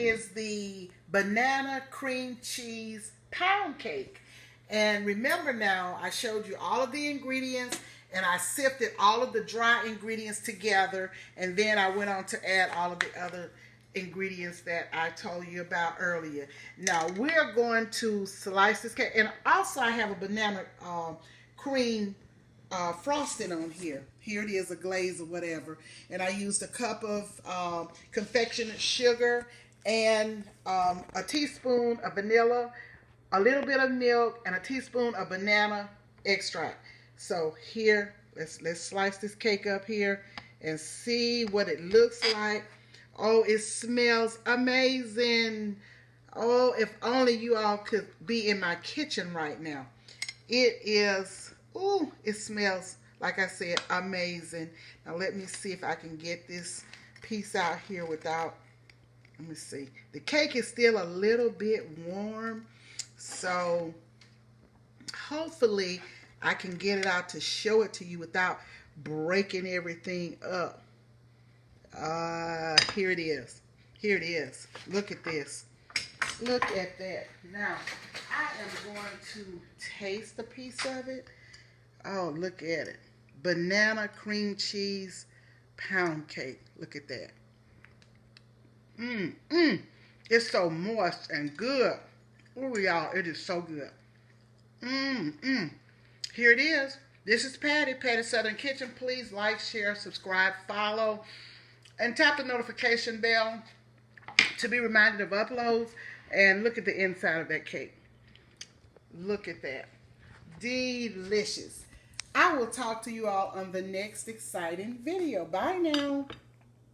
is the banana cream cheese pound cake. And remember now, I showed you all of the ingredients and I sifted all of the dry ingredients together, and then I went on to add all of the other ingredients that I told you about earlier. Now we're going to slice this cake, and also I have a banana cream frosting on here. Here it is, a glaze or whatever. And I used a cup of confectionate sugar and a teaspoon of vanilla, a little bit of milk, and a teaspoon of banana extract. So here, let's slice this cake up here and see what it looks like. Oh, it smells amazing. Oh, if only you all could be in my kitchen right now. It is, ooh, it smells, like I said, amazing. Now let me see if I can get this piece out here without, let me see. The cake is still a little bit warm, so hopefully I can get it out to show it to you without breaking everything up. Here it is. Here it is. Look at this. Look at that. Now, I am going to taste a piece of it. Oh, look at it. Banana cream cheese pound cake. Look at that. It's so moist and good. Oh, y'all, it is so good. Here it is. This is Patty, Patty Southern Kitchen. Please like, share, subscribe, follow, and tap the notification bell to be reminded of uploads. And look at the inside of that cake. Look at that. Delicious. I will talk to you all on the next exciting video. Bye now.